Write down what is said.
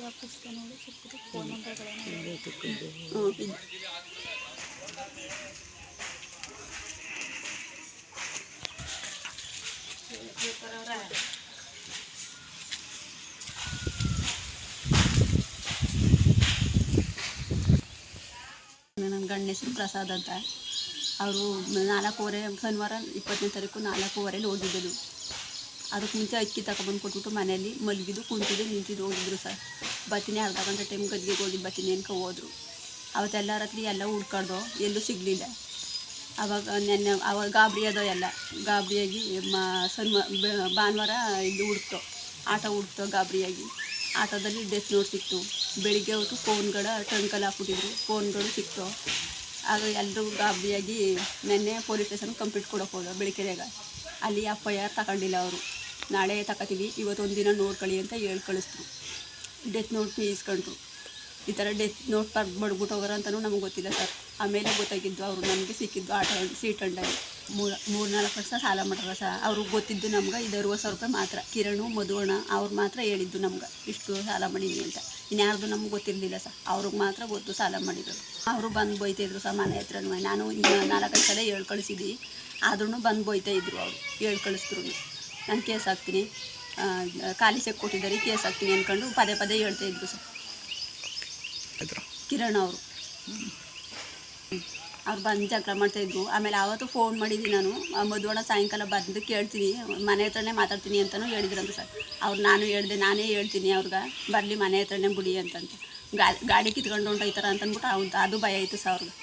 ಆ ಪುಸ್ತಕ ನೋಡಿ ಸಿಕ್ಕಿದ್ರು ಫೋನ್ ನಂಬರ್ಗಳನ್ನು ನನ್ನ ಗಂಡ ಹೆಸರು ಪ್ರಸಾದ್ ಅಂತ. ಅವರು 4:15 ಶನಿವಾರ 20ನೇ ತಾರೀಕು 4:15 ಹೋಗಿದ್ದರು. ಅದಕ್ಕೆ ಮುಂಚೆ ಅಕ್ಕಿ ತಗೊಬಂದು ಕೊಟ್ಬಿಟ್ಟು ಮನೆಯಲ್ಲಿ ಮಲಗಿದ್ದು ಕುಂತಿದ್ದು ನಿಂತಿದ್ದು ಹೋಗಿದ್ರು ಸರ್. ಬರ್ತೀನಿ ಅರ್ಧ ಗಂಟೆ ಟೈಮ್ ಗದ್ಗೆಗೆ ಹೋಗಿ ಬರ್ತೀನಿ ಅನ್ಕೊ ಹೋದರು. ಅವತ್ತೆಲ್ಲ ರಾತ್ರಿ ಎಲ್ಲ ಹುಡ್ಕಾಡ್ದು, ಎಲ್ಲೂ ಸಿಗಲಿಲ್ಲ. ಅವಾಗ ಗಾಬರಿ ಅದೋ ಎಲ್ಲ ಗಾಬರಿಯಾಗಿ ಭಾನುವಾರ ಇಲ್ಲಿ ಹುಡುಕ್ತೋ, ಆಟೋ ಹುಡುಕ್ತೋ ಗಾಬರಿಯಾಗಿ. ಆಟೋದಲ್ಲಿ ಡೆತ್ ನೋಟ್ ಸಿಕ್ತು. ಬೆಳಿಗ್ಗೆ ಹೊತ್ತು ಫೋನ್ಗಳ ಟ್ರಂಕಲ್ಲಿ ಹಾಕ್ಬಿಟ್ಟಿದ್ರು, ಫೋನ್ಗಳು ಸಿಕ್ತು. ಆಗ ಎಲ್ಲರೂ ಗಾಬರಿಯಾಗಿ ನೆನ್ನೆ ಪೊಲೀಸ್ ಸ್ಟೇಷನ್ಗೆ ಕಂಪ್ಲೇಂಟ್ ಕೊಡೋಕೆ ಹೋದ ಬೆಳಕೆರೆಗ. ಅಲ್ಲಿ FIR ತಗೊಂಡಿಲ್ಲ ಅವರು. ನಾಳೆ ತಗೋತೀವಿ, ಇವತ್ತೊಂದು ದಿನ ನೋಡ್ಕೊಳ್ಳಿ ಅಂತ ಹೇಳಿ ಕಳಿಸಿದ್ರು. ಡೆತ್ ನೋಟ್ ಇಸ್ಕೊಂಡ್ರು. ಈ ಥರ ಡೆತ್ ನೋಟ್ ಬಡ್ಬಿಟ್ಟು ಹೋಗೋರು ಅಂತಲೂ ನಮಗೆ ಗೊತ್ತಿಲ್ಲ ಸರ್. ಆಮೇಲೆ ಗೊತ್ತಾಗಿದ್ದು ಅವರು ನಮಗೆ ಸಿಕ್ಕಿದ್ದು ಆಟೋ ಸೀಟ್ ಅಂಡಾಗಿ 3-4 ವರ್ಷ ಸಾಲ ಮಾಡ್ಯಾರ ಸರ್. ಅವ್ರಿಗೆ ಗೊತ್ತಿದ್ದು ನಮ್ಗೆ 60,000 ರೂಪಾಯಿ ಮಾತ್ರ. ಕಿರಣು ಮಧುವಣ್ಣ ಅವ್ರು ಮಾತ್ರ ಹೇಳಿದ್ದು ನಮ್ಗೆ ಇಷ್ಟು ಸಾಲ ಮಾಡಿದ್ವಿ ಅಂತ. ಇನ್ಯಾರ್ದು ನಮ್ಗೆ ಗೊತ್ತಿರಲಿಲ್ಲ ಸರ್. ಅವ್ರಿಗೆ ಮಾತ್ರ ಗೊತ್ತು ಸಾಲ ಮಾಡಿದ್ರು. ಅವರು ಬಂದು ಬೈತಾಯಿದ್ರು ಸರ್ ಮನೆ ಹತ್ರನೂ. ನಾನು 4-5 ಸಲ ಹೇಳಿ ಕಳಿಸಿದ್ವಿ, ಆದ್ರೂ ಬಂದು ಬೈತಾಯಿದ್ರು ಅವರು. ಹೇಳಿ ಕಳಿಸಿದ್ರು ನಾನು ಕೇಸ್ ಹಾಕ್ತೀನಿ, ಖಾಲಿ ಚೆಕ್ ಕೊಟ್ಟಿದ್ದಾರೆ ಕೇಸ್ ಹಾಕ್ತೀನಿ ಅಂದ್ಕೊಂಡು ಪದೇ ಹೇಳ್ತಾಯಿದ್ರು ಸರ್. ಕಿರಣ್ ಅವರು ಅವ್ರು ಬಂದು ಜಗಳ ಮಾಡ್ತಾಯಿದ್ರು. ಆಮೇಲೆ ಆವತ್ತು ಫೋನ್ ಮಾಡಿದ್ವಿ ನಾನು, ಮಧುವಣ್ಣ ಸಾಯಂಕಾಲ ಬಂದು ಕೇಳ್ತೀನಿ, ಮನೆ ಹತ್ರನೇ ಮಾತಾಡ್ತೀನಿ ಅಂತಲೂ ಹೇಳಿದ್ರಂತ ಸರ್. ಅವ್ರು ನಾನೇ ಹೇಳ್ತೀನಿ ಅವ್ರಿಗೆ ಬರಲಿ ಮನೆ ಹತ್ರನೇ ಬಿಡಿ ಅಂತಂತ. ಗಾಡಿ ಕಿತ್ಕೊಂಡು ಹೊಂಟೋಯ್ತಾರ ಅಂತಂದ್ಬಿಟ್ಟು ಅದು ಭಯ ಆಯಿತು ಸರ್ ಅವ್ರಿಗೆ.